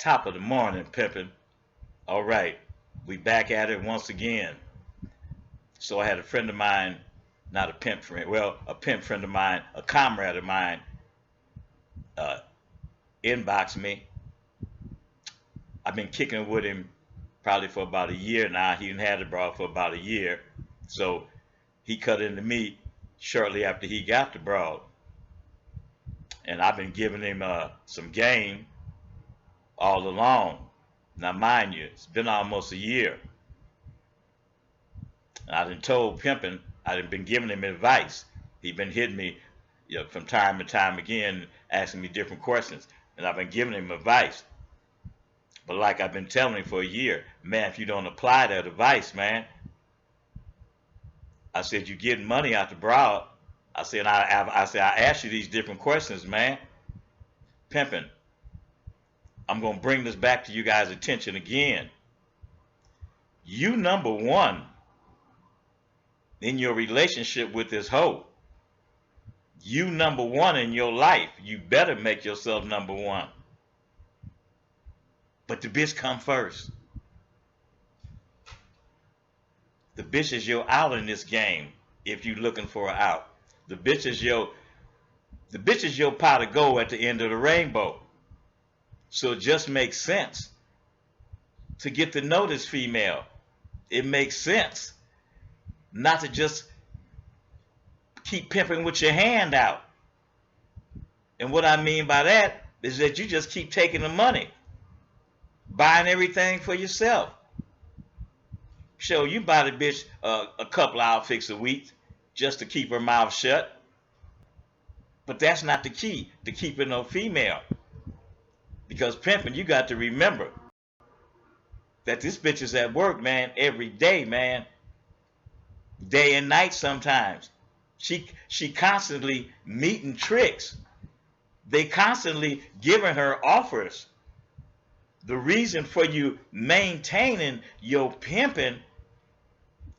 Top of the morning, pimpin'. All right, we back at it once again. So I had a friend of mine, not a pimp friend, well, a pimp friend of mine, a comrade of mine, uh, inbox me. I've been kicking with him probably for about a year now. He had it broad for about a year. So he cut into me shortly after he got the broad. And I've been giving him some game all along. Now, mind you, it's been almost a year. And I done told Pimpin, I done been giving him advice. He been hitting me, from time to time again, asking me different questions. And I've been giving him advice. But like I've been telling him for a year, man, if you don't apply that advice, man, I said, you're getting money out the broad. I said, I asked you these different questions, man. Pimpin', I'm going to bring this back to you guys' attention again. You number one in your relationship with this hoe. You number one in your life. You better make yourself number one. But the bitch come first. The bitch is your out in this game if you looking for an out. The bitch is your pot of gold at the end of the rainbow. So it just makes sense to get to know this female. It makes sense not to just keep pimping with your hand out. And what I mean by that is that you just keep taking the money, buying everything for yourself. Sure, you buy the bitch a couple outfits a week just to keep her mouth shut. But that's not the key to keeping no female. Because pimping, you got to remember that this bitch is at work, man, every day, man. Day and night sometimes. She constantly meeting tricks. They constantly giving her offers. The reason for you maintaining your pimping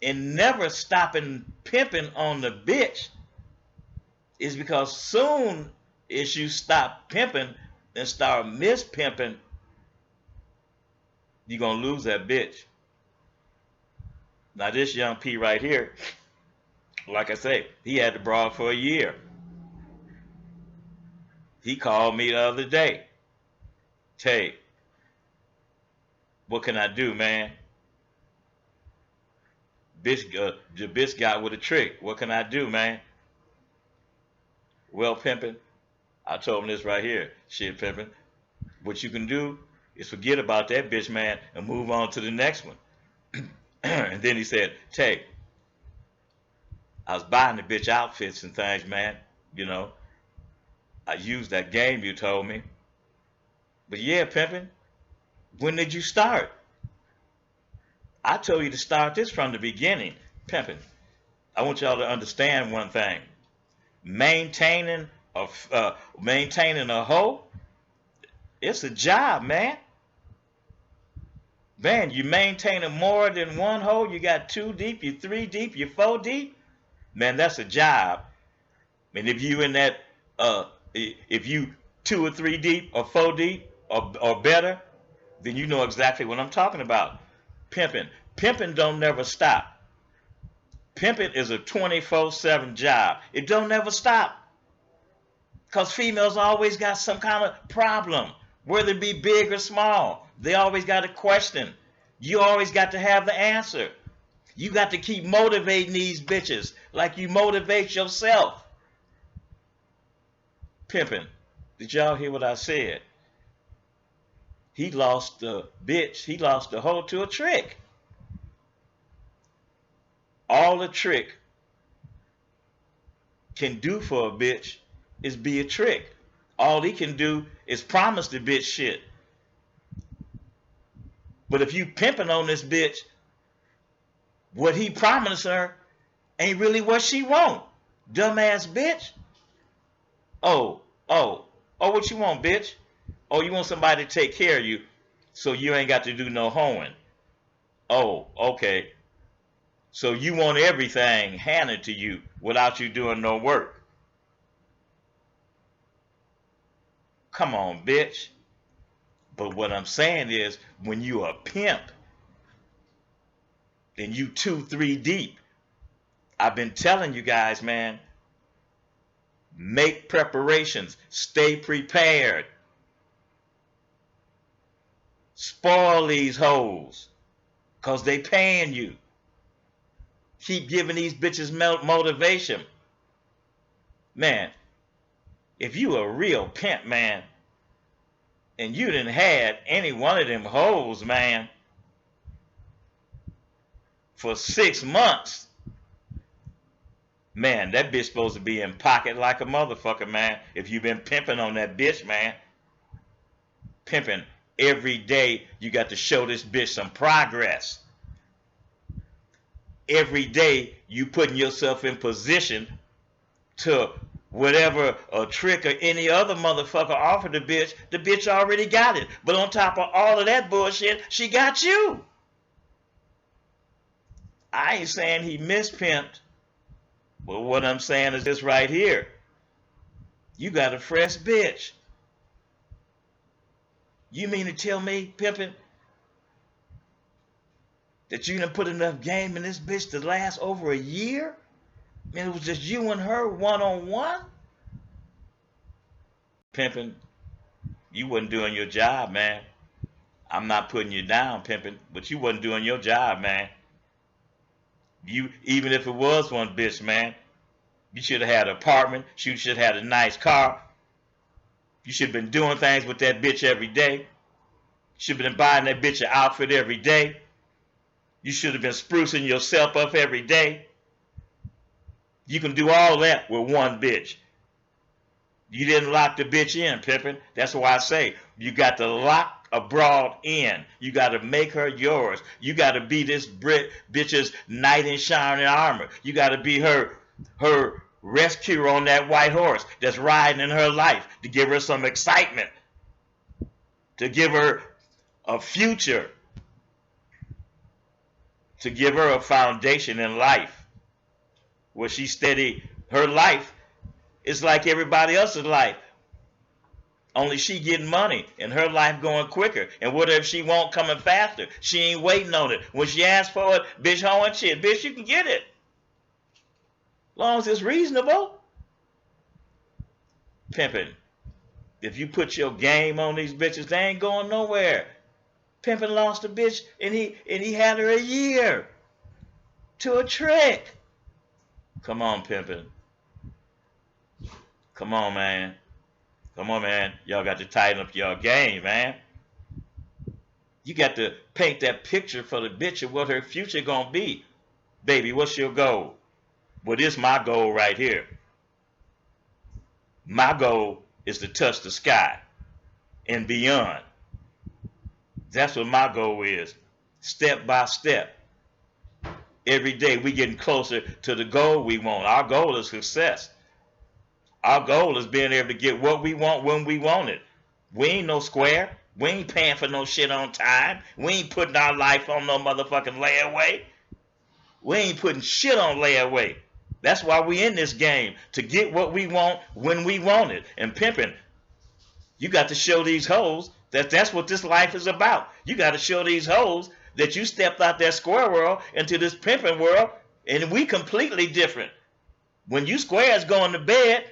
and never stopping pimping on the bitch is because soon as you stop pimping and start mispimping, you're going to lose that bitch. Now this young P right here, like I say, he had the broad for a year. He called me the other day. Tay, what can I do, man? The bitch got with a trick. What can I do, man? Well, pimping, I told him this right here. Shit, pimping, what you can do is forget about that bitch, man, and move on to the next one. And then he said, Tay, I was buying the bitch outfits and things, man. I used that game you told me. But yeah, pimping, when did you start? I told you to start this from the beginning. Pimping, I want y'all to understand one thing. Maintaining a hoe, it's a job, man. Man, you maintaining more than one hoe. You got 2 deep, you 3 deep, you 4 deep. Man, that's a job. And if you in that, if you 2 or 3 deep or 4 deep or better, then you know exactly what I'm talking about. Pimping don't never stop. Pimping is a 24/7 job. It don't never stop. Because females always got some kind of problem, whether it be big or small. They always got a question. You always got to have the answer. You got to keep motivating these bitches like you motivate yourself. Pimping, did y'all hear what I said? He lost the bitch. He lost the hoe to a trick. All a trick can do for a bitch is be a trick. All he can do is promise the bitch shit. But if you pimping on this bitch, what he promised her ain't really what she want. Dumbass bitch. Oh, what you want, bitch? Oh, you want somebody to take care of you so you ain't got to do no hoeing. Oh, okay. So you want everything handed to you without you doing no work. Come on, bitch. But what I'm saying is, when you a pimp and you 2, 3 deep, I've been telling you guys, man, make preparations, stay prepared, spoil these hoes, cause they paying you. Keep giving these bitches motivation. Man, if you a real pimp, man, and you done had any one of them hoes, man, for 6 months, man, that bitch supposed to be in pocket like a motherfucker, man. If you been pimping on that bitch, man. Pimping every day, you got to show this bitch some progress. Every day, you putting yourself in position to whatever a trick or any other motherfucker offered the bitch already got it. But on top of all of that bullshit, she got you. I ain't saying he mispimped, but what I'm saying is this right here. You got a fresh bitch. You mean to tell me, pimping, that you done put enough game in this bitch to last over a year? And it was just you and her one-on-one? Pimping, you wasn't doing your job, man. I'm not putting you down, pimping, but you wasn't doing your job, man. You, even if it was one bitch, man, you should have had an apartment. You should have had a nice car. You should have been doing things with that bitch every day. You should have been buying that bitch an outfit every day. You should have been sprucing yourself up every day. You can do all that with one bitch. You didn't lock the bitch in, pimping. That's why I say you got to lock a broad in. You got to make her yours. You got to be this bitch's knight in shining armor. You got to be her rescuer on that white horse that's riding in her life, to give her some excitement, to give her a future, to give her a foundation in life where she steady. Her life is like everybody else's life, only she getting money and her life going quicker. And whatever she want coming faster, she ain't waiting on it. When she asks for it, bitch, hoeing shit, bitch, you can get it, as long as it's reasonable. Pimping, if you put your game on these bitches, they ain't going nowhere. Pimping lost a bitch and he had her a year to a trick. Come on, pimping. Come on, man. Come on, man. Y'all got to tighten up your game, man. You got to paint that picture for the bitch of what her future gonna be. Baby, what's your goal? Well, this is my goal right here. My goal is to touch the sky and beyond. That's what my goal is. Step by step. Every day we getting closer to the goal we want. Our goal is success. Our goal is being able to get what we want when we want it. We ain't no square. We ain't paying for no shit on time. We ain't putting our life on no motherfucking layaway. We ain't putting shit on layaway. That's why we in this game, to get what we want when we want it. And pimping, you got to show these hoes that that's what this life is about. You got to show these hoes that you stepped out that square world into this pimping world, and we completely different. When you squares going to bed,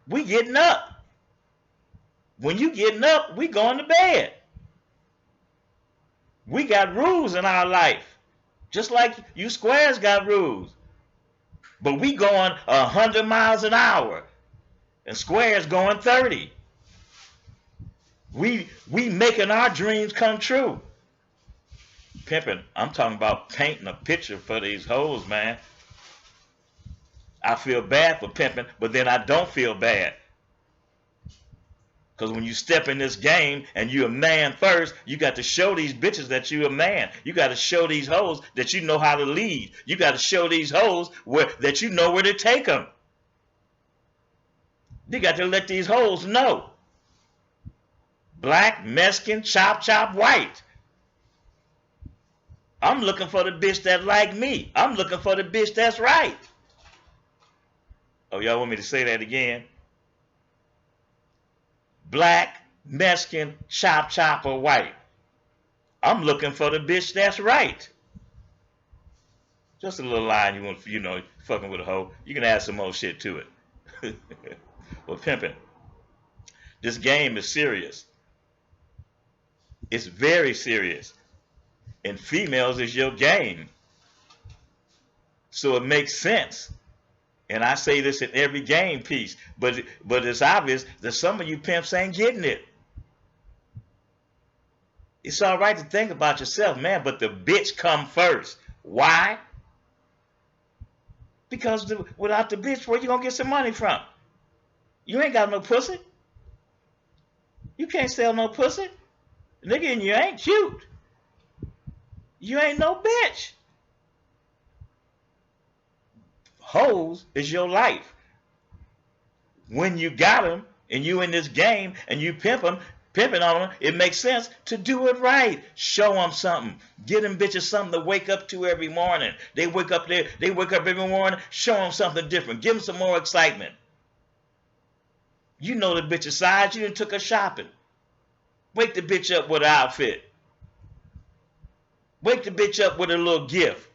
we getting up. When you getting up, we going to bed. We got rules in our life, just like you squares got rules. But we going 100 miles an hour, and squares going 30. We making our dreams come true. Pimping, I'm talking about painting a picture for these hoes, man. I feel bad for pimping, but then I don't feel bad. Because when you step in this game and you're a man first, you got to show these bitches that you're a man. You got to show these hoes that you know how to lead. You got to show these hoes that you know where to take them. You got to let these hoes know. Black, Mexican, chop, white. I'm looking for the bitch that like me. I'm looking for the bitch that's right. Oh, y'all want me to say that again? Black, Mexican, chop, or white. I'm looking for the bitch that's right. Just a little line you want, fucking with a hoe. You can add some more shit to it. Well, pimping. This game is serious. It's very serious. And females is your game. So it makes sense. And I say this in every game piece. But it's obvious that some of you pimps ain't getting it. It's all right to think about yourself, man, but the bitch come first. Why? Because without the bitch, where you gonna get some money from? You ain't got no pussy. You can't sell no pussy. Nigga, and you ain't cute. You ain't no bitch. Hoes is your life. When you got them and you in this game and you pimping on them, it makes sense to do it right. Show them something. Get them bitches something to wake up to every morning. They wake up every morning, show them something different. Give them some more excitement. You know the bitch's size. You done took her shopping. Wake the bitch up with an outfit. Wake the bitch up with a little gift.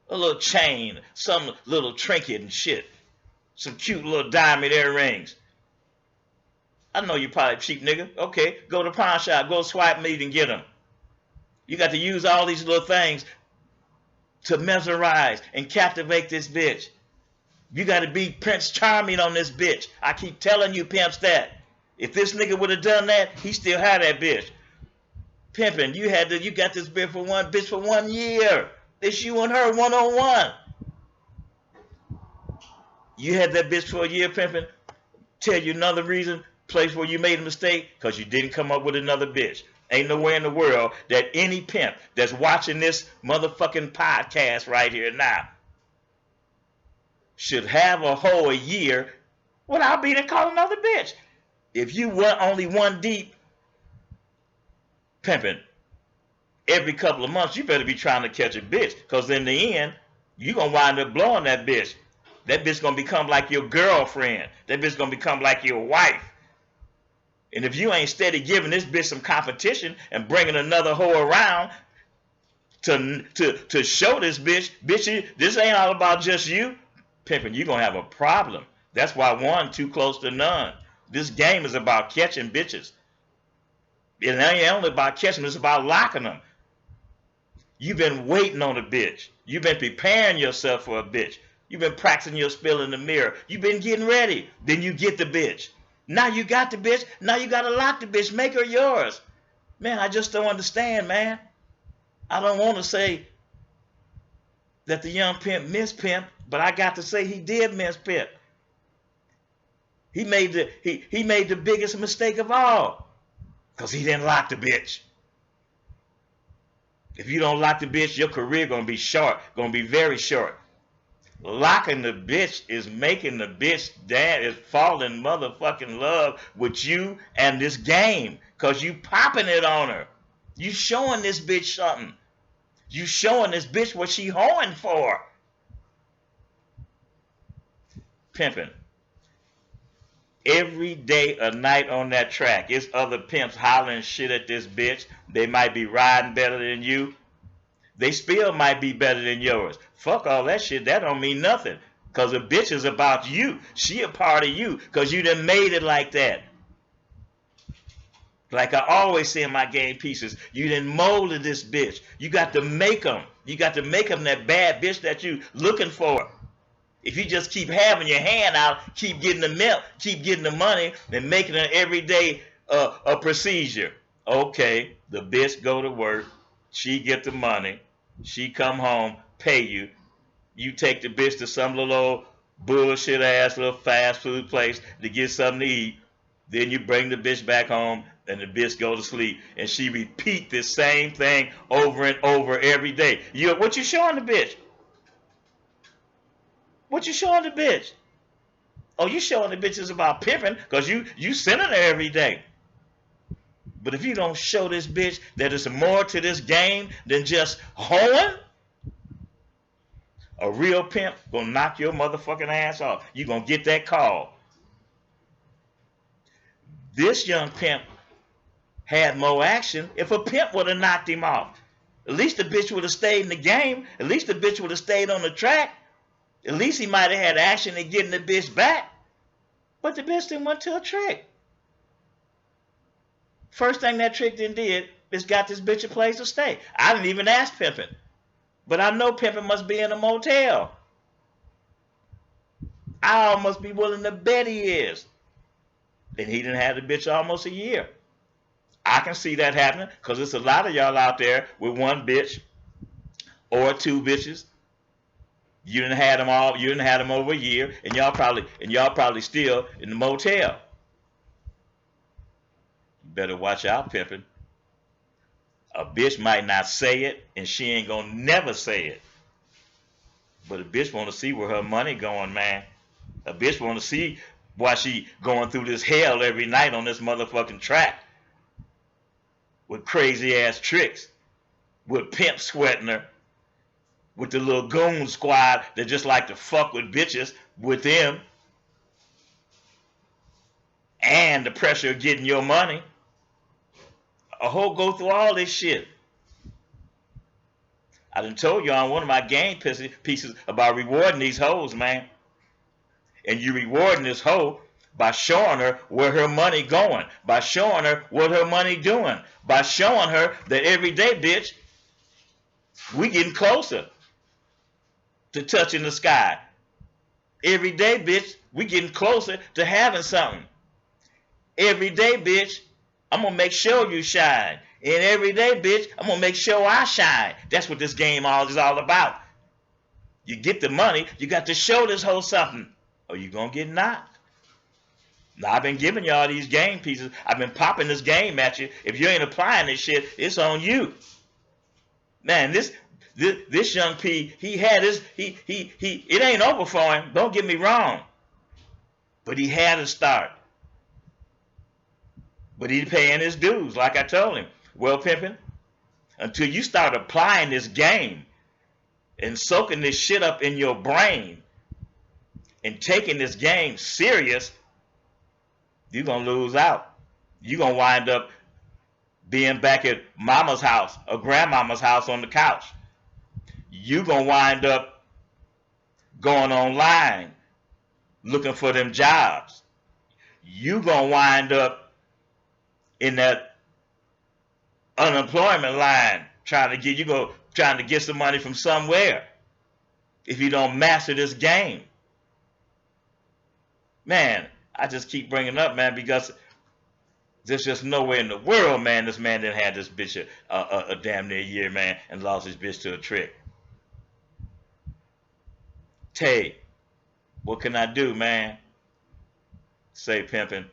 A little chain, some little trinket and shit. Some cute little diamond earrings. I know you probably cheap nigga. Okay, go to the pawn shop, go swipe meet and get them. You got to use all these little things to mesmerize and captivate this bitch. You got to be Prince Charming on this bitch. I keep telling you pimps that. If this nigga would have done that, he still had that bitch. Pimping, you got this bitch for 1 year. It's you and her one-on-one. You had that bitch for a year pimping. Tell you another reason, place where you made a mistake, because you didn't come up with another bitch. Ain't nowhere in the world that any pimp that's watching this motherfucking podcast right here now should have a whole year without being called another bitch. If you were only one deep pimping every couple of months, you better be trying to catch a bitch, because in the end, you're going to wind up blowing that bitch. That bitch going to become like your girlfriend. That bitch going to become like your wife. And if you ain't steady giving this bitch some competition and bringing another hoe around to show this bitch, this ain't all about just you, pimping, you're going to have a problem. That's why one, too close to none. This game is about catching bitches. It ain't only about catching them, it's about locking them. You've been waiting on a bitch. You've been preparing yourself for a bitch. You've been practicing your spill in the mirror. You've been getting ready. Then you get the bitch. Now you got the bitch. Now you got to lock the bitch. Make her yours. Man, I just don't understand, man. I don't want to say that the young pimp mispimped, but I got to say he did mispimp. He made the biggest mistake of all, because he didn't lock the bitch. If you don't lock the bitch, your career going to be short, going to be very short. Locking the bitch is making the bitch is fall in motherfucking love with you and this game, because you popping it on her. You showing this bitch something. You showing this bitch what she hoeing for. Pimping. Every day or night on that track, it's other pimps hollering shit at this bitch. They might be riding better than you. They still might be better than yours. Fuck all that shit. That don't mean nothing. Because a bitch is about you. She a part of you. Because you done made it like that. Like I always say in my game pieces, you done molded this bitch. You got to make them. You got to make them that bad bitch that you looking for. If you just keep having your hand out, keep getting the milk, keep getting the money, and making it every day a procedure. Okay, the bitch go to work. She get the money. She come home, pay you. You take the bitch to some little old bullshit ass little fast food place to get something to eat. Then you bring the bitch back home and the bitch go to sleep. And she repeat the same thing over and over every day. What you showing the bitch? What you showing the bitch? Oh, you showing the bitch is about pimping because you sending her every day. But if you don't show this bitch that there's more to this game than just hoeing, a real pimp gonna knock your motherfucking ass off. You gonna get that call. This young pimp had more action. If a pimp would have knocked him off, at least the bitch would have stayed in the game. At least the bitch would have stayed on the track. At least he might have had action in getting the bitch back. But the bitch didn't went to a trick. First thing that trick did is got this bitch a place to stay. I didn't even ask pimping. But I know pimping must be in a motel. I almost be willing to bet he is. And he didn't have the bitch almost a year. I can see that happening because there's a lot of y'all out there with one bitch or two bitches. You didn't have them all. You didn't have them over a year, and y'all probably still in the motel. You better watch out, pimping. A bitch might not say it, and she ain't gonna never say it. But a bitch want to see where her money going, man. A bitch want to see why she going through this hell every night on this motherfucking track with crazy ass tricks, with pimp sweating her, with the little goon squad that just like to fuck with bitches with them, and the pressure of getting your money. A hoe go through all this shit. I done told you on one of my game pieces about rewarding these hoes, man. And you rewarding this hoe by showing her where her money going, by showing her what her money doing, by showing her that every day, bitch, we getting closer to touching the sky. Every day, bitch, we getting closer to having something. Every day, bitch, I'm gonna make sure you shine. And every day, bitch, I'm gonna make sure I shine. That's what this game is all about. You get the money, you got to show this hoe something, or you gonna get knocked. Now, I've been giving y'all these game pieces. I've been popping this game at you. If you ain't applying this shit, it's on you. Man, this young P, he had his, it ain't over for him. Don't get me wrong. But he had to start. But he's paying his dues, like I told him. Well, pimping, until you start applying this game and soaking this shit up in your brain and taking this game serious, you're going to lose out. You're going to wind up being back at mama's house or grandmama's house on the couch. You're going to wind up going online looking for them jobs. You're going to wind up in that unemployment line trying to get some money from somewhere if you don't master this game. Man, I just keep bringing up, man, because there's just nowhere in the world, man, this man didn't have this bitch a damn near year, man, and lost his bitch to a trick. Tay, what can I do, man? Say, pimping.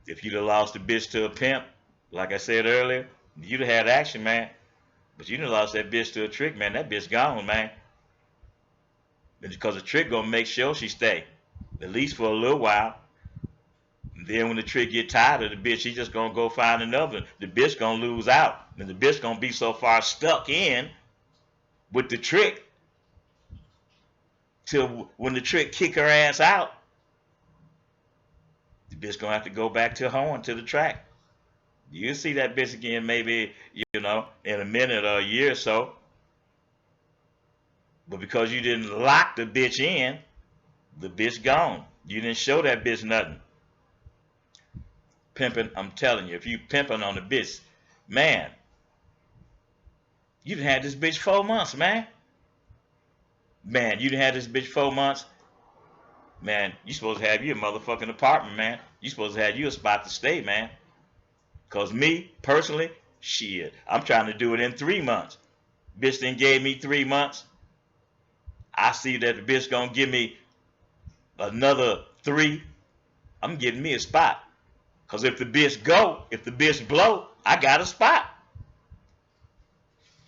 If you'd have lost the bitch to a pimp, like I said earlier, you'd have had action, man. But you done lost that bitch to a trick, man. That bitch gone, man. Because the trick gonna make sure she stay, at least for a little while. And then when the trick get tired of the bitch, she just gonna go find another. The bitch gonna lose out, and the bitch gonna be so far stuck in with the trick till when the trick kick her ass out, the bitch gonna have to go back to home to the track. You'll see that bitch again maybe, in a minute or a year or so. But because you didn't lock the bitch in, the bitch gone. You didn't show that bitch nothing. Pimping, I'm telling you, if you pimping on the bitch, man, you done had this bitch 4 months, man. Man, you done had this bitch 4 months. Man, you supposed to have you a motherfucking apartment, man. You supposed to have you a spot to stay, man. Because me, personally, shit, I'm trying to do it in 3 months. Bitch then gave me 3 months. I see that the bitch gonna give me another 3. I'm getting me a spot. Because if the bitch blow, I got a spot.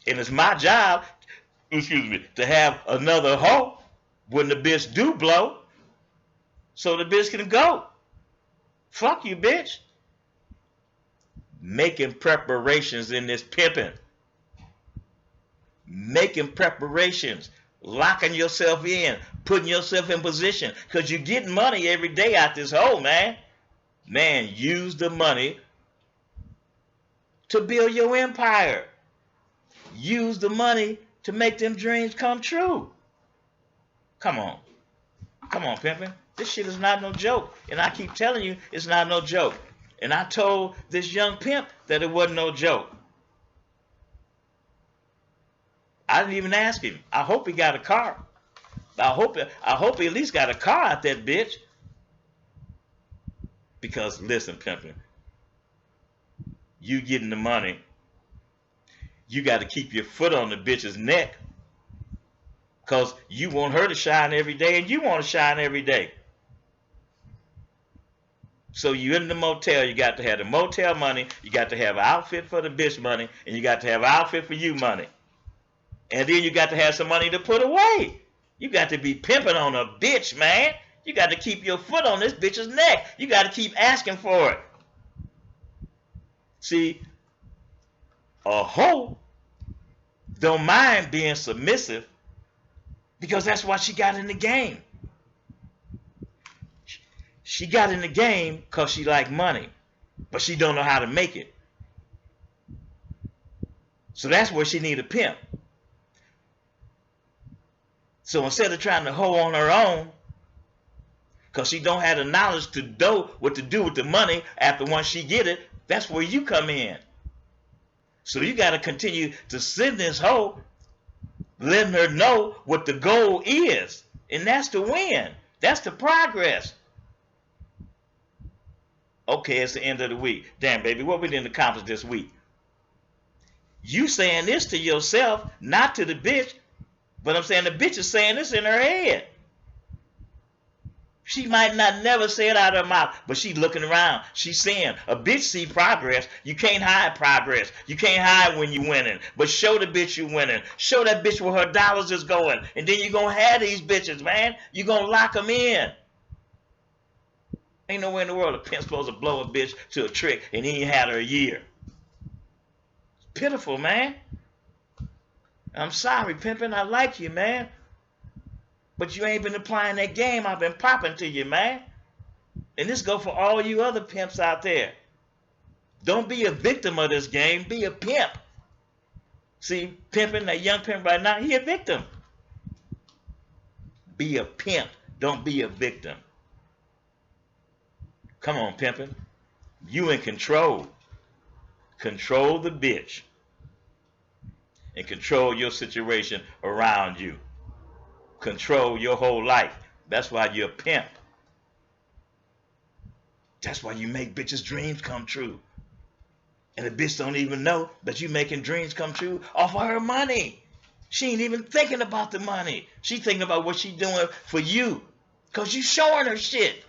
And it's my job, to have another hoe when the bitch do blow, so the bitch can go. Fuck you, bitch. Making preparations in this pimping. Making preparations. Locking yourself in. Putting yourself in position. Because you're getting money every day out this hole, man. Man, use the money to build your empire. Use the money to make them dreams come true. Come on. Come on, pimpin'. This shit is not no joke. And I keep telling you, it's not no joke. And I told this young pimp that it wasn't no joke. I didn't even ask him. I hope he got a car. I hope he at least got a car out that bitch. Because listen, pimpin', you getting the money, you got to keep your foot on the bitch's neck. Because you want her to shine every day and you want to shine every day. So you in the motel, you got to have the motel money, you got to have an outfit for the bitch money, and you got to have an outfit for you money. And then you got to have some money to put away. You got to be pimping on a bitch, man. You got to keep your foot on this bitch's neck. You got to keep asking for it. See, a hoe don't mind being submissive because that's why she got in the game. She got in the game because she like money, but she don't know how to make it. So that's where she need a pimp. So instead of trying to hoe on her own, because she don't have the knowledge to know what to do with the money after once she get it, that's where you come in. So you got to continue to send this hoe, letting her know what the goal is. And that's to win. That's the progress. Okay, it's the end of the week. Damn, baby, what we didn't accomplish this week? You saying this to yourself, not to the bitch, but I'm saying the bitch is saying this in her head. She might not never say it out of her mouth, but she's looking around. She's saying, a bitch see progress. You can't hide progress. You can't hide when you're winning. But show the bitch you're winning. Show that bitch where her dollars is going. And then you're going to have these bitches, man. You're going to lock them in. Ain't nowhere in the world a pimp's supposed to blow a bitch to a trick and he ain't had her a year. It's pitiful, man. I'm sorry, pimpin'. I like you, man. But you ain't been applying that game I've been popping to you, man. And this go for all you other pimps out there. Don't be a victim of this game. Be a pimp. See, pimping, that young pimp right now, he a victim. Be a pimp. Don't be a victim. Come on, pimping. You in control. Control the bitch. And control your situation around you. Control your whole life. That's why you're a pimp. That's why you make bitches' dreams come true. And the bitch don't even know that you making dreams come true off of her money. She ain't even thinking about the money. She thinking about what she doing for you. Because you showing her shit.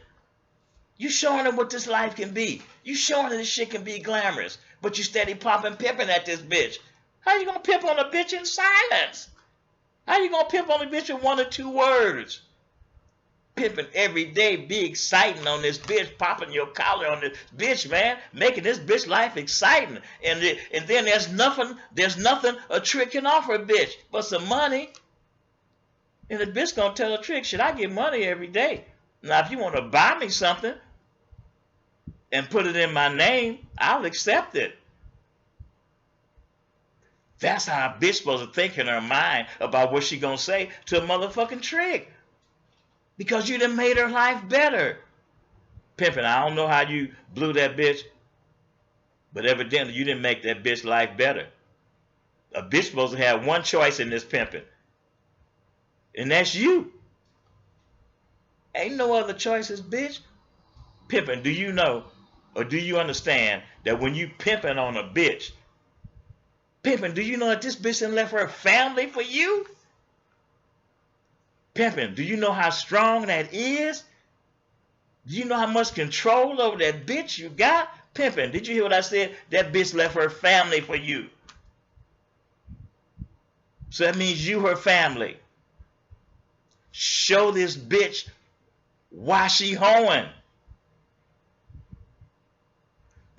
You showing her what this life can be. You showing her this shit can be glamorous. But you steady popping pimping at this bitch. How you gonna pimp on a bitch in silence? How you gonna pimp on a bitch in 1 or 2 words? Pimping every day, be exciting on this bitch, popping your collar on this bitch, man, making this bitch life exciting. And then there's nothing a trick can offer a bitch but some money. And the bitch gonna tell a trick, shit, I get money every day. Now if you want to buy me something and put it in my name, I'll accept it. That's how a bitch supposed to think in her mind about what she gonna say to a motherfucking trick. Because you done made her life better. Pimpin', I don't know how you blew that bitch, but evidently you didn't make that bitch life better. A bitch supposed to have one choice in this pimping, and that's you. Ain't no other choices, bitch. Pimpin', do you know or do you understand that when you pimping on a bitch, pimpin', do you know that this bitch done left her family for you? Pimpin', do you know how strong that is? Do you know how much control over that bitch you got? Pimpin', did you hear what I said? That bitch left her family for you. So that means you her family. Show this bitch why she hoeing.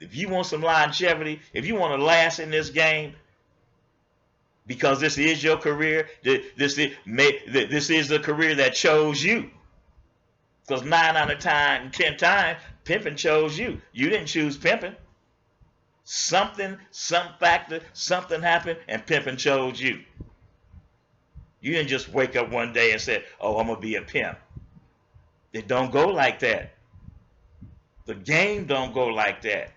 If you want some longevity, if you want to last in this game, because this is your career, this is the career that chose you. Because 9 out of 10 times, pimping chose you. You didn't choose pimping. Some factor, something happened, and pimping chose you. You didn't just wake up one day and say, oh, I'm going to be a pimp. It don't go like that. The game don't go like that.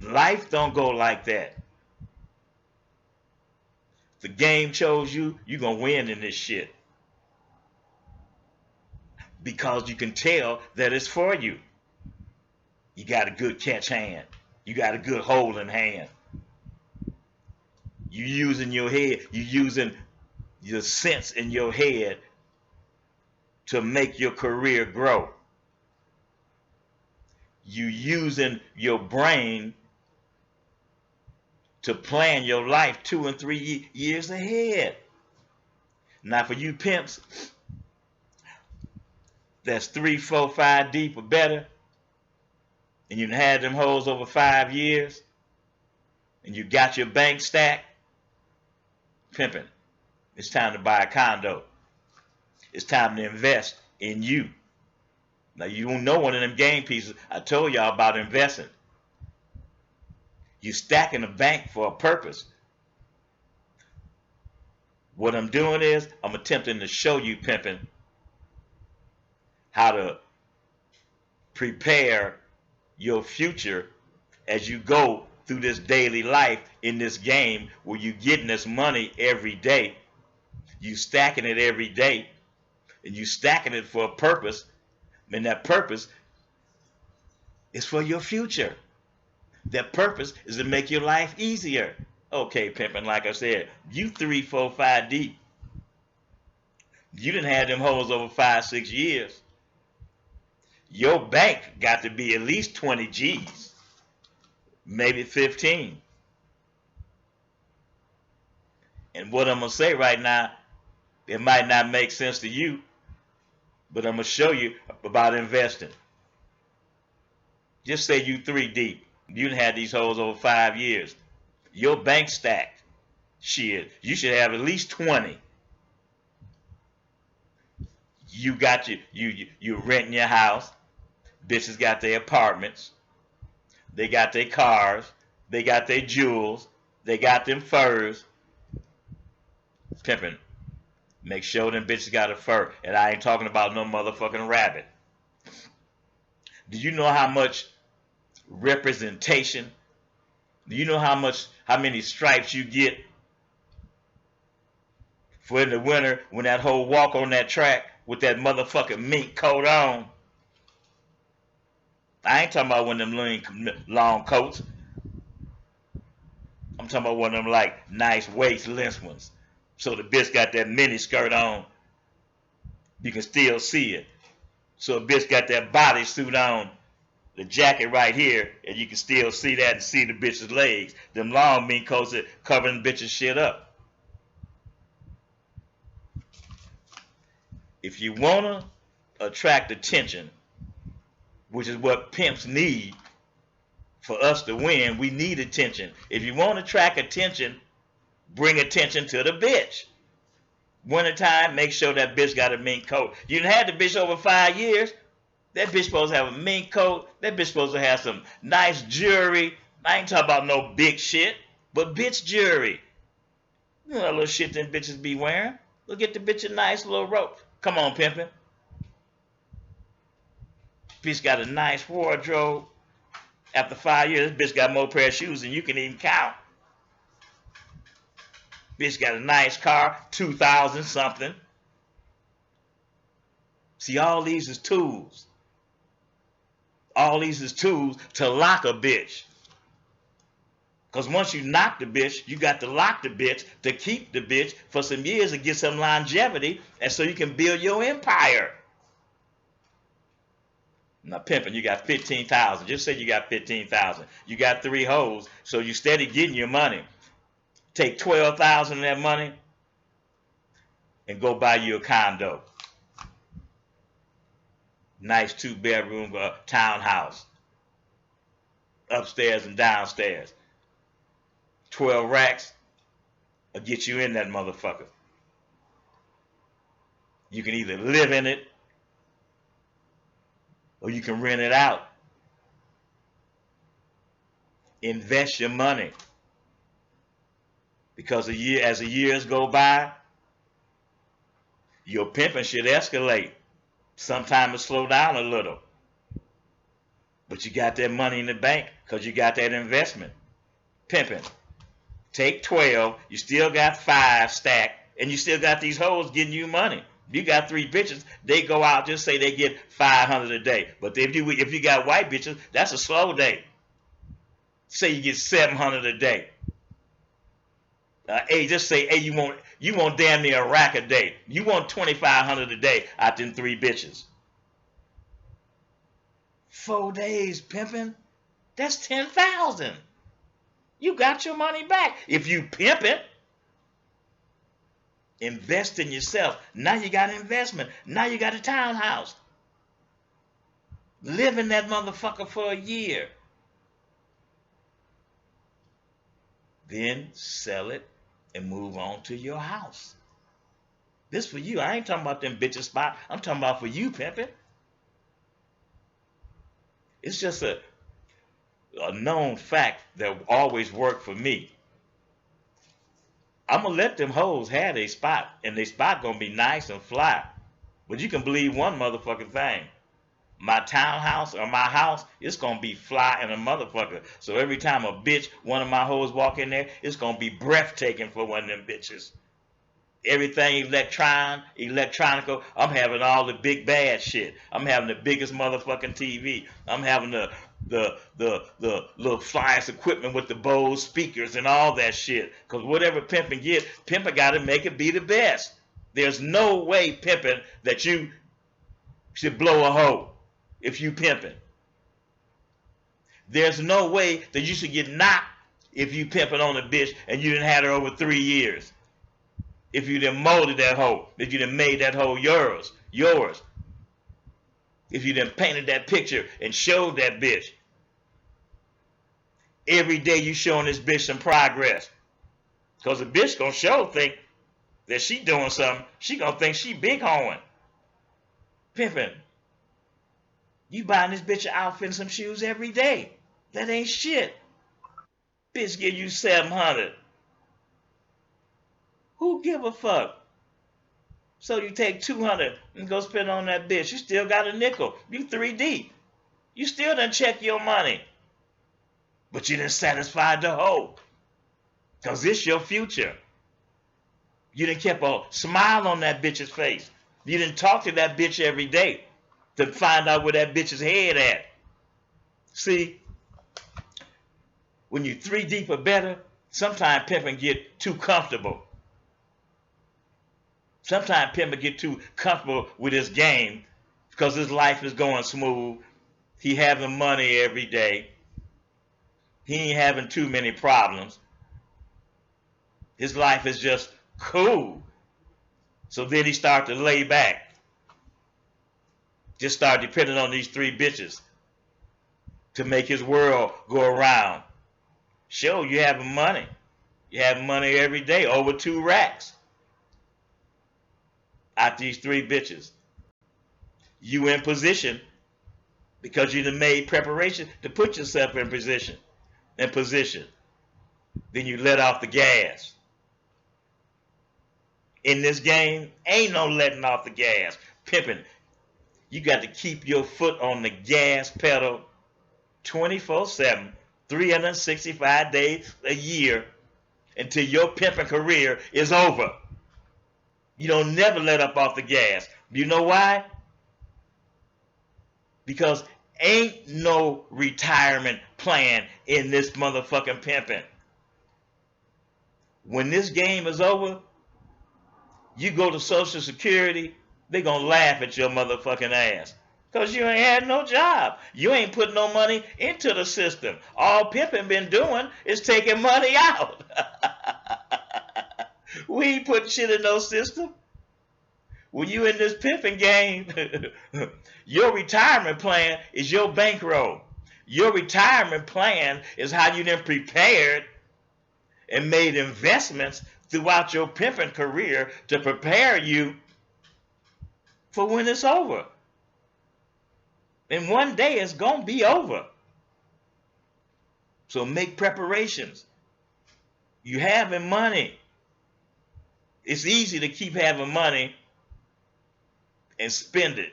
Life don't go like that. The game chose you, you're going to win in this shit. Because you can tell that it's for you. You got a good catch hand. You got a good holding hand. You using your head. You using your sense in your head to make your career grow. You using your brain to plan your life 2 and 3 years ahead. Now for you pimps that's 3, 4, 5 deep or better, and you had them hoes over 5 years, and you got your bank stacked, pimping, it's time to buy a condo. It's time to invest in you. Now you don't know one of them game pieces. I told y'all about investing. You stacking a bank for a purpose. What I'm doing is I'm attempting to show you, pimping, how to prepare your future as you go through this daily life in this game where you getting this money every day. You stacking it every day, and you stacking it for a purpose, and that purpose is for your future. That purpose is to make your life easier. Okay, pimping, like I said, you 3, 4, 5 deep. You done had them hoes over 5, 6 years. Your bank got to be at least 20 G's, maybe 15. And what I'm going to say right now, it might not make sense to you, but I'm going to show you about investing. Just say you 3 deep. You done had these hoes over 5 years. Your bank stacked. Shit, you should have at least 20. You got you renting your house. Bitches got their apartments. They got their cars. They got their jewels. They got them furs. Pimping. Make sure them bitches got a fur. And I ain't talking about no motherfucking rabbit. Do you know how much representation? Do you know how many stripes you get for in the winter when that hoe walk on that track with that motherfucking mink coat on? I ain't talking about one of them long coats. I'm talking about one of them like nice waist-length ones. So the bitch got that mini skirt on. You can still see it. So a bitch got that bodysuit on, the jacket right here, and you can still see that and see the bitch's legs. Them long mink coats that covering the bitch's shit up. If you wanna attract attention, which is what pimps need for us to win, we need attention. If you want to attract attention, bring attention to the bitch. Wintertime, make sure that bitch got a mink coat. You done had the bitch over 5 years. That bitch supposed to have a mink coat. That bitch supposed to have some nice jewelry. I ain't talking about no big shit, but bitch jewelry. You know that little shit them bitches be wearing. Look at the bitch a nice little rope. Come on, pimpin'. Bitch got a nice wardrobe. After 5 years, this bitch got more pair of shoes than you can even count. Bitch got a nice car, 2000 something. See, all these is tools. All these is tools to lock a bitch. Because once you knock the bitch, you got to lock the bitch to keep the bitch for some years and get some longevity, and so you can build your empire. Now, pimping, you got 15,000. Just say you got 15,000. You got 3 hoes, so you steady getting your money. Take 12,000 of that money and go buy you a condo. Nice 2-bedroom townhouse. Upstairs and downstairs. 12 racks will get you in that motherfucker. You can either live in it or you can rent it out. Invest your money, because as the years go by, your pimping should escalate. Sometimes it slow down a little, but you got that money in the bank because you got that investment. Pimping. Take 12, you still got 5 stacked, and you still got these hoes getting you money. You got 3 bitches, they go out, just say they get 500 a day. But if you got white bitches, that's a slow day. Say you get 700 a day. Hey, just say, hey, you want damn near a rack a day. You want 2,500 a day out them 3 bitches. 4 days pimping, that's 10,000. You got your money back. If you pimp it, invest in yourself. Now you got investment. Now you got a townhouse. Live in that motherfucker for a year. Then sell it and move on to your house. This for you. I ain't talking about them bitches spot. I'm talking about for you, pimping. It's just a known fact that always worked for me. I'm gonna let them hoes have their spot, and their spot gonna be nice and fly. But you can believe one motherfucking thing. My townhouse or my house, it's gonna be fly and a motherfucker. So every time a bitch, one of my hoes walk in there, it's gonna be breathtaking for one of them bitches. Everything electronical, I'm having all the big bad shit. I'm having the biggest motherfucking TV. I'm having the little flyest equipment with the Bose speakers and all that shit. Cause whatever pimping get, pimping gotta make it be the best. There's no way pimping that you should blow a hoe if you pimping. There's no way that you should get knocked if you pimping on a bitch and you done had her over 3 years. If you done molded that hoe, if you done made that hoe yours. If you done painted that picture and showed that bitch. Every day you showing this bitch some progress. Because the bitch gonna think that she doing something. She gonna think she big hoeing. Pimping. You buying this bitch an outfit and some shoes every day. That ain't shit. Bitch give you 700. Who give a fuck? So you take 200 and go spend on that bitch. You still got a nickel. You 3 deep. You still done check your money. But you done satisfied the hoe. Because this your future. You done kept a smile on that bitch's face. You done talk to that bitch every day to find out where that bitch's head at. See, when you 3 deep or better, sometimes pimping get too comfortable. Sometimes pimping get too comfortable with his game because his life is going smooth. He having money every day. He ain't having too many problems. His life is just cool. So then he start to lay back. Just start depending on these 3 bitches to make his world go around. Sure, you having money. You having money every day, over 2 racks. Out these 3 bitches. You in position because you done made preparation to put yourself in position. Then you let off the gas. In this game, ain't no letting off the gas. Pimping. You got to keep your foot on the gas pedal 24/7, 365 days a year until your pimping career is over. You don't never let up off the gas. You know why? Because ain't no retirement plan in this motherfucking pimping. When this game is over, you go to Social Security, they gonna laugh at your motherfucking ass. Because you ain't had no job. You ain't put no money into the system. All pimping been doing is taking money out. We ain't putting shit in no system. When you in this pimping game, your retirement plan is your bankroll. Your retirement plan is how you then prepared and made investments throughout your pimping career to prepare you for when it's over. And one day it's going to be over. So make preparations. You having money. It's easy to keep having money and spend it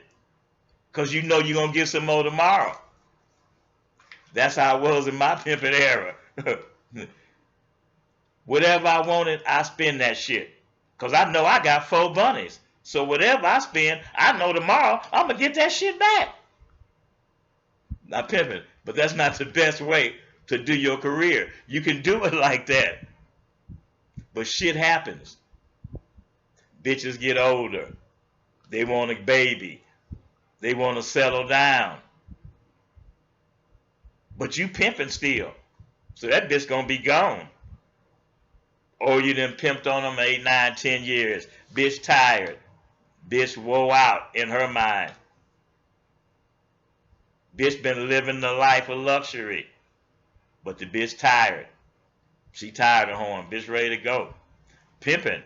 because you know you're going to get some more tomorrow. That's how it was in my pimping era. Whatever I wanted, I spend that shit. Because I know I got 4 bunnies. So whatever I spend, I know tomorrow I'm going to get that shit back. Not pimping, but that's not the best way to do your career. You can do it like that. But shit happens. Bitches get older. They want a baby. They want to settle down. But you pimping still. So that bitch going to be gone. Or you done pimped on them 8, 9, 10 years. Bitch tired. Bitch wore out in her mind. Bitch been living the life of luxury. But the bitch tired. She tired of horn. Bitch ready to go. Pimping.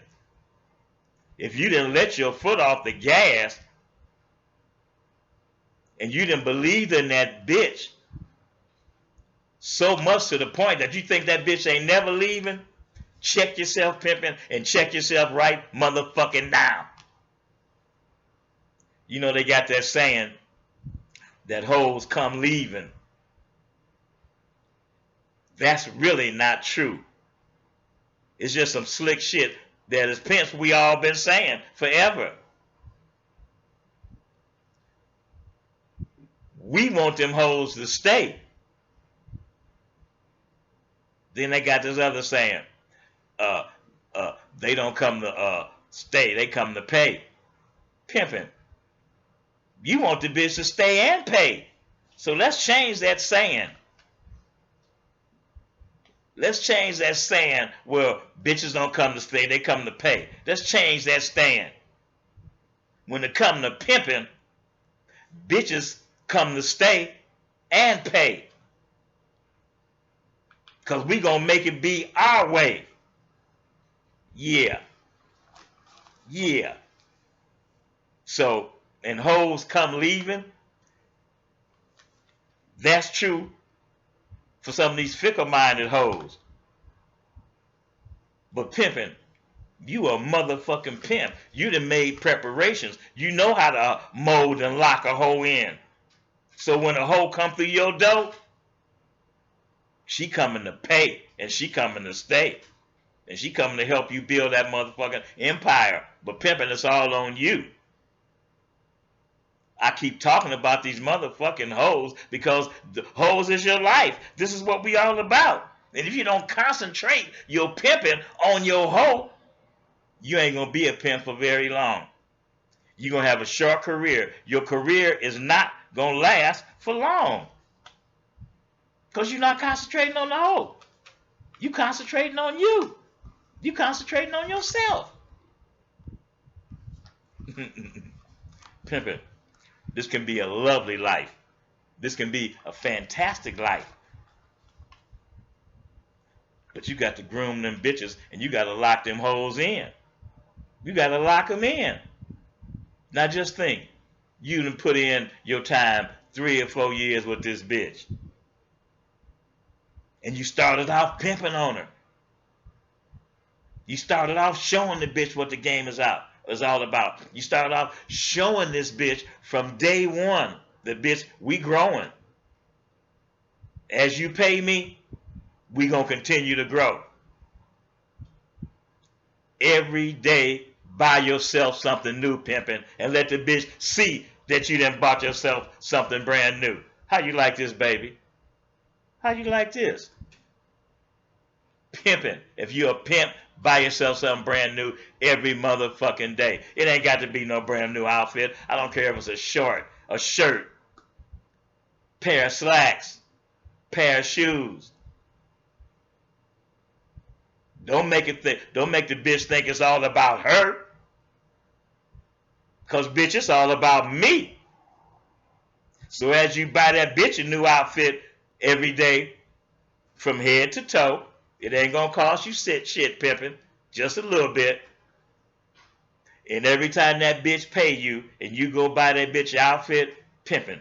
If you didn't let your foot off the gas and you didn't believe in that bitch so much to the point that you think that bitch ain't never leaving, check yourself, pimping, and check yourself right motherfucking now. You know they got that saying that hoes come leaving. That's really not true. It's just some slick shit that as pimps we all been saying forever. We want them hoes to stay. Then they got this other saying, they don't come to stay, they come to pay. Pimping. You want the bitch to stay and pay. So let's change that saying. Let's change that saying where bitches don't come to stay, they come to pay. Let's change that stand. When it come to pimping, bitches come to stay and pay. Because we going to make it be our way. Yeah. Yeah. So, and hoes come leaving. That's true for some of these fickle-minded hoes. But pimping, you a motherfucking pimp. You done made preparations. You know how to mold and lock a hoe in. So when a hoe come through your door, she coming to pay and she coming to stay. And she coming to help you build that motherfucking empire. But pimping, it's all on you. I keep talking about these motherfucking hoes because the hoes is your life. This is what we all about. And if you don't concentrate your pimping on your hoe, you ain't going to be a pimp for very long. You're going to have a short career. Your career is not going to last for long. Because you're not concentrating on the hoe. You concentrating on you. You concentrating on yourself. Pimping. This can be a lovely life. This can be a fantastic life. But you got to groom them bitches and you got to lock them hoes in. You got to lock them in. Now just think. You done put in your time 3 or 4 years with this bitch. And you started off pimping on her. You started off showing the bitch what the game is all about. You started off showing this bitch from day one. The bitch, we growing. As you pay me, we gonna continue to grow. Every day, buy yourself something new, pimping, and let the bitch see that you done bought yourself something brand new. How you like this, baby? How you like this? Pimping. If you're a pimp, buy yourself something brand new every motherfucking day. It ain't got to be no brand new outfit. I don't care if it's a short, a shirt, pair of slacks, pair of shoes. Don't make the bitch think it's all about her. Because bitch, it's all about me. So as you buy that bitch a new outfit every day from head to toe, it ain't gonna cost you shit pimping, just a little bit. And every time that bitch pay you and you go buy that bitch outfit, pimping,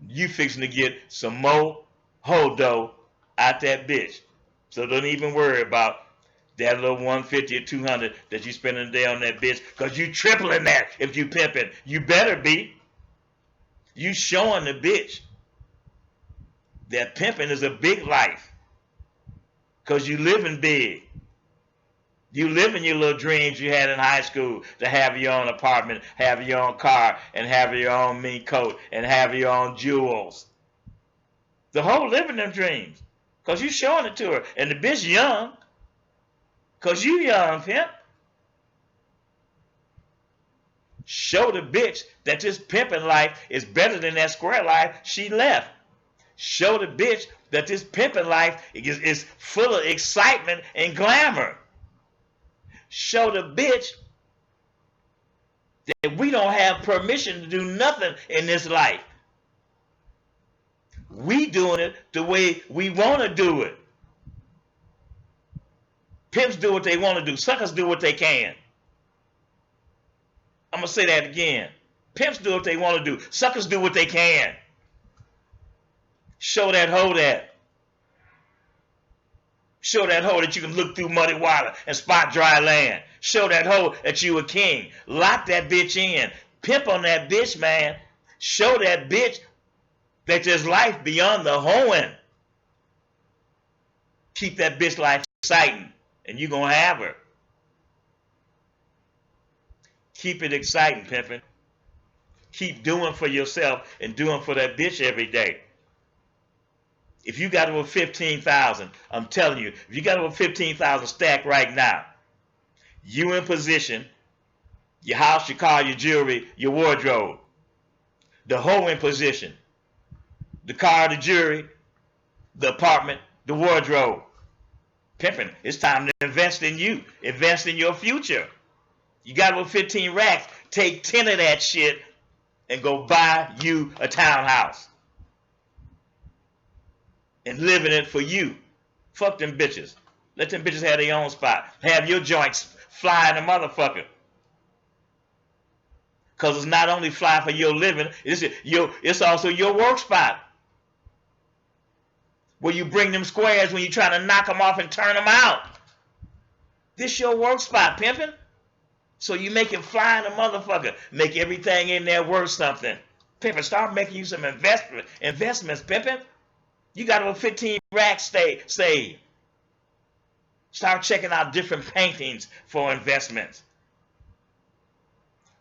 You fixing to get some more hodo out that bitch. So don't even worry about that little 150 or 200 that you spending a day on that bitch, because you tripling that if you pimping. You better be. You showing the bitch that pimping is a big life, because you living big. You living your little dreams you had in high school to have your own apartment, have your own car, and have your own mink coat, and have your own jewels. The whole living them dreams, because you showing it to her. And the bitch young, because you young, pimp. Show the bitch that this pimping life is better than that square life she left. Show the bitch that this pimping life is full of excitement and glamour. Show the bitch that we don't have permission to do nothing in this life. We doing it the way we want to do it. Pimps do what they want to do. Suckers do what they can. I'm going to say that again. Pimps do what they want to do. Suckers do what they can. Show that hoe that. Show that hoe that you can look through muddy water and spot dry land. Show that hoe that you a king. Lock that bitch in. Pimp on that bitch, man. Show that bitch that there's life beyond the hoeing. Keep that bitch life exciting, and you gonna have her. Keep it exciting, pimping. Keep doing for yourself and doing for that bitch every day. If you got over 15,000, I'm telling you, if you got over 15,000 stacked right now, you in position, your house, your car, your jewelry, your wardrobe, the hoe in position, the car, the jewelry, the apartment, the wardrobe. Pimping, it's time to invest in you. Invest in your future. You got over 15 racks, take 10 of that shit and go buy you a townhouse. And live in it for you. Fuck them bitches. Let them bitches have their own spot. Have your joints fly in the motherfucker. Because it's not only fly for your living, it's also your work spot. Where you bring them squares when you're trying to knock them off and turn them out. This your work spot, pimping. So you make it fly in the motherfucker. Make everything in there worth something. Pimping, start making you some investments, pimping. You got over 15 racks saved. Start checking out different paintings for investments.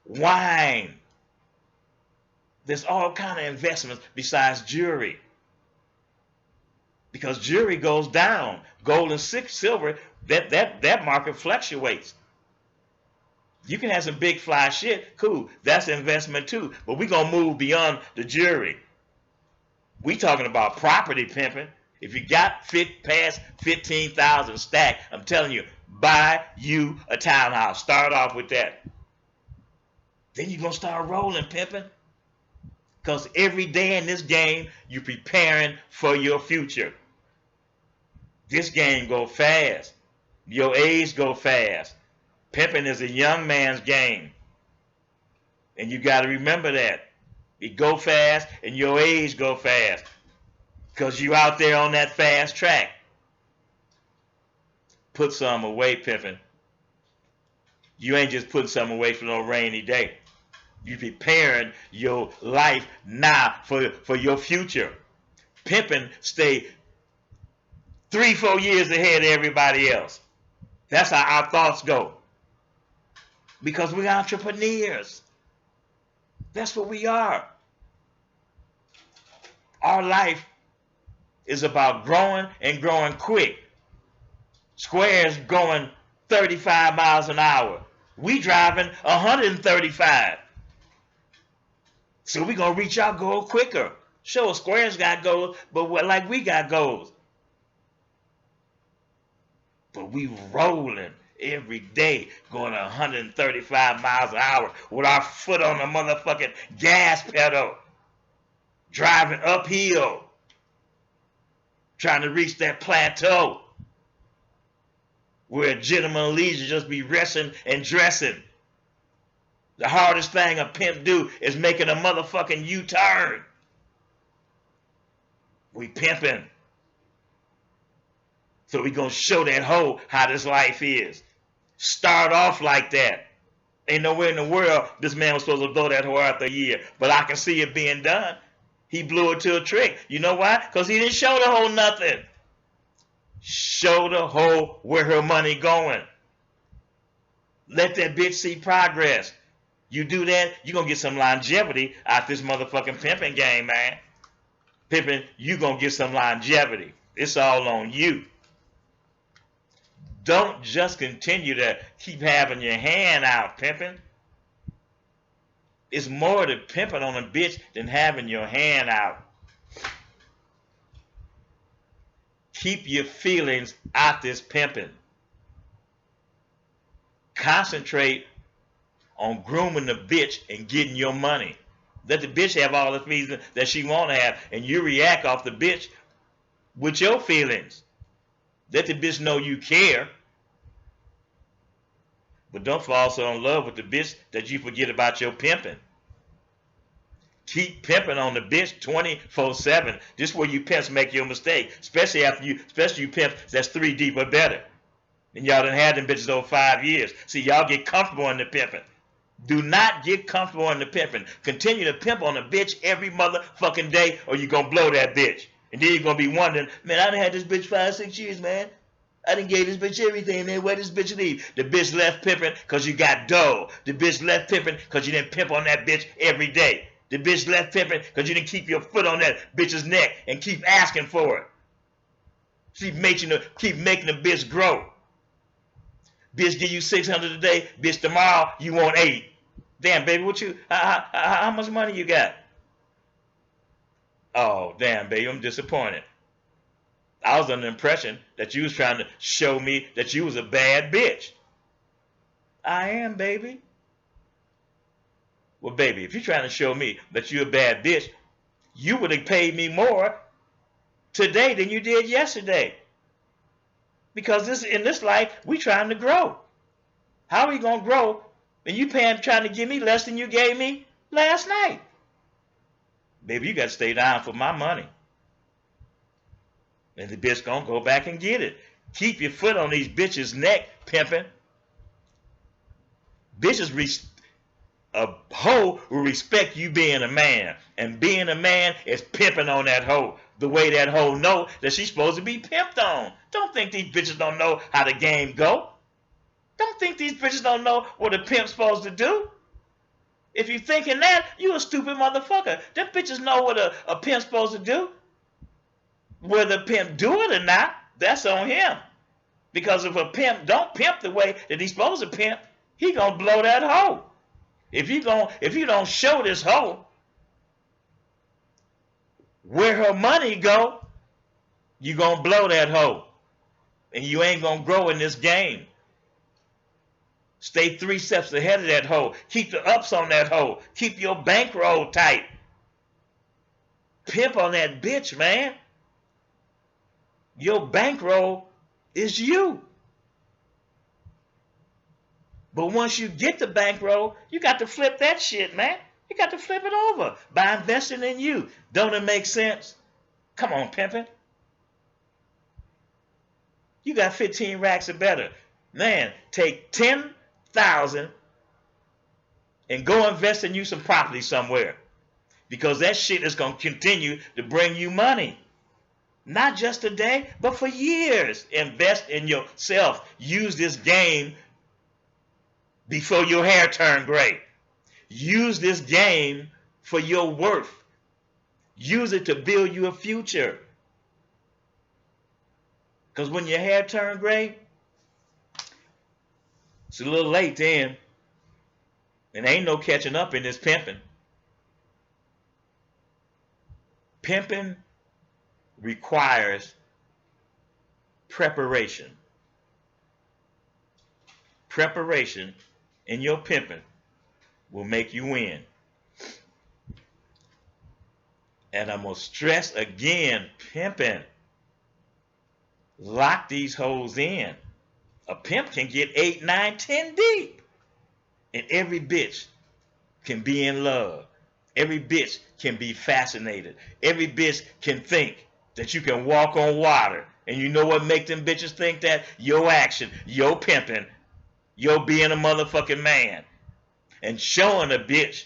Wine. There's all kind of investments besides jewelry. Because jewelry goes down. Gold and silver, that market fluctuates. You can have some big fly shit, cool. That's an investment too. But we're going to move beyond the jewelry. We talking about property pimping. If you got past 15,000 stacked, I'm telling you, buy you a townhouse. Start off with that. Then you're going to start rolling, pimping. Because every day in this game, you're preparing for your future. This game go fast. Your age go fast. Pimping is a young man's game. And you got to remember that. It go fast and your age go fast. Because you out there on that fast track. Put some away, pimping. You ain't just putting some away for no rainy day. You preparing your life now for your future. Pimping stay 3-4 years ahead of everybody else. That's how our thoughts go. Because we're entrepreneurs. That's what we are. Our life is about growing and growing quick. Squares going 35 miles an hour. We driving 135. So we're going to reach our goal quicker. Sure, Squares got goals, but like we got goals. But we rolling every day going 135 miles an hour with our foot on the motherfucking gas pedal. Driving uphill. Trying to reach that plateau. Where a gentleman leisure just be resting and dressing. The hardest thing a pimp do is making a motherfucking U-turn. We pimping. So we gonna show that hoe how this life is. Start off like that. Ain't nowhere in the world this man was supposed to blow that hoe after a year, but I can see it being done. He blew it to a trick. You know why? Because he didn't show the hoe nothing. Show the hoe where her money going. Let that bitch see progress. You do that, you're going to get some longevity out this motherfucking pimping game, man. Pimping, you're going to get some longevity. It's all on you. Don't just continue to keep having your hand out pimping. It's more to pimping on a bitch than having your hand out. Keep your feelings out this pimping. Concentrate on grooming the bitch and getting your money. Let the bitch have all the feelings that she want to have, and you react off the bitch with your feelings. Let the bitch know you care. But don't fall so in love with the bitch that you forget about your pimping. Keep pimping on the bitch 24/7. This is where you pimps make your mistake, especially you pimps that's 3 deep or better. And y'all done had them bitches over 5 years. See, y'all get comfortable in the pimping. Do not get comfortable in the pimping. Continue to pimp on a bitch every motherfucking day, or you're gonna blow that bitch. And then you're gonna be wondering, man, I done had this bitch 5-6 years, man. I done gave this bitch everything, man. Where this bitch leave? The bitch left pimping because you got dough. The bitch left pimping because you didn't pimp on that bitch every day. The bitch left pimping because you didn't keep your foot on that bitch's neck and keep asking for it. Keep making the bitch grow. Bitch give you 600 a day. Bitch tomorrow you want 8. Damn, baby, how much money you got? Oh, damn, baby, I'm disappointed. I was under the impression that you was trying to show me that you was a bad bitch. I am, baby. Well, baby, if you're trying to show me that you're a bad bitch, you would have paid me more today than you did yesterday. Because in this life, we trying to grow. How are we going to grow? And you trying to give me less than you gave me last night. Baby, you got to stay down for my money. And the bitch gonna go back and get it. Keep your foot on these bitches' neck, pimping. A hoe will respect you being a man. And being a man is pimping on that hoe. The way that hoe know that she's supposed to be pimped on. Don't think these bitches don't know how the game go. Don't think these bitches don't know what a pimp's supposed to do. If you thinking that, you a stupid motherfucker. Them bitches know what a pimp's supposed to do. Whether the pimp do it or not, that's on him. Because if a pimp don't pimp the way that he's supposed to pimp, he gonna blow that hoe. If you don't show this hoe where her money go, you gonna blow that hoe. And you ain't gonna grow in this game. Stay 3 steps ahead of that hoe. Keep the ups on that hoe. Keep your bankroll tight. Pimp on that bitch, man. Your bankroll is you. But once you get the bankroll, you got to flip that shit, man. You got to flip it over by investing in you. Don't it make sense? Come on, pimpin'. You got 15 racks or better. Man, take 10,000 and go invest in you some property somewhere. Because that shit is going to continue to bring you money. Not just today, but for years. Invest in yourself. Use this game before your hair turn gray. Use this game for your worth. Use it to build you a future. Because when your hair turn gray, it's a little late then. And ain't no catching up in this pimping. Pimping requires preparation. Preparation in your pimping will make you win. And I'm going to stress again, pimping. Lock these hoes in. A pimp can get 8, 9, 10 deep. And every bitch can be in love. Every bitch can be fascinated. Every bitch can think that you can walk on water. And you know what make them bitches think that? Your action, your pimping, your being a motherfucking man. And showing a bitch,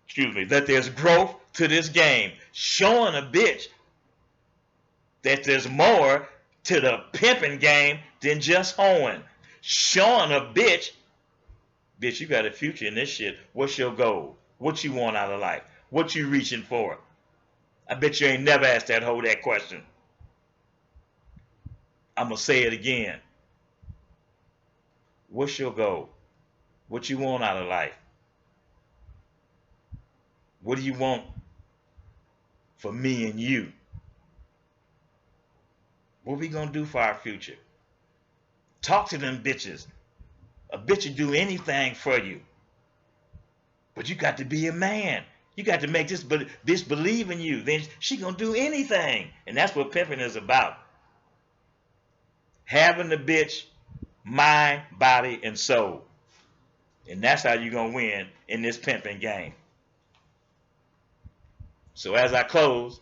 excuse me, that there's growth to this game. Showing a bitch that there's more to the pimping game than just hoeing. Showing a bitch, you got a future in this shit. What's your goal? What you want out of life? What you reaching for? I bet you ain't never asked that hoe that question. I'm going to say it again. What's your goal? What you want out of life? What do you want for me and you? What we going to do for our future? Talk to them bitches. A bitch will do anything for you. But you got to be a man. You got to make this bitch believe in you. Then she going to do anything. And that's what pimping is about. Having the bitch mind, body, and soul. And that's how you're going to win in this pimping game. So as I close,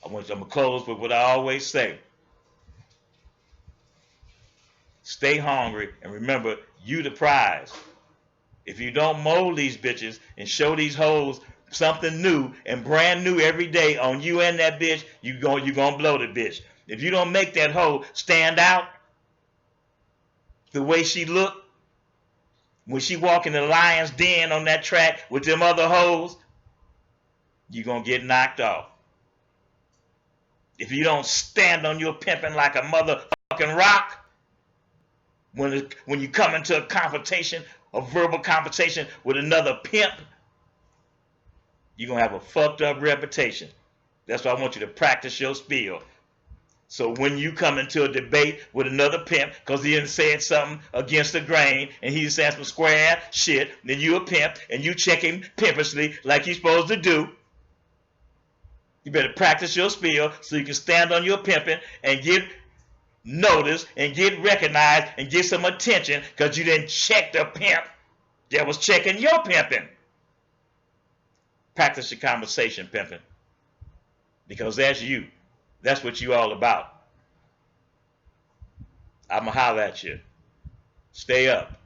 I'm going to close with what I always say. Stay hungry and remember, you the prize. If you don't mold these bitches and show these hoes something new and brand new every day on you and that bitch, you're gonna blow the bitch. If you don't make that hoe stand out the way she look when she walk in the lion's den on that track with them other hoes, you're gonna get knocked off. If you don't stand on your pimping like a motherfucking rock, when you come into a confrontation, a verbal confrontation with another pimp, you're going to have a fucked up reputation. That's why I want you to practice your spiel. So when you come into a debate with another pimp because he done said something against the grain and he's saying some square shit, then you a pimp and you check him pimpishly like you're supposed to do. You better practice your spiel so you can stand on your pimping and get noticed and get recognized and get some attention because you didn't check the pimp that was checking your pimping. Practice your conversation pimping because that's you. That's what you all about. I'm going to holler at you. Stay up.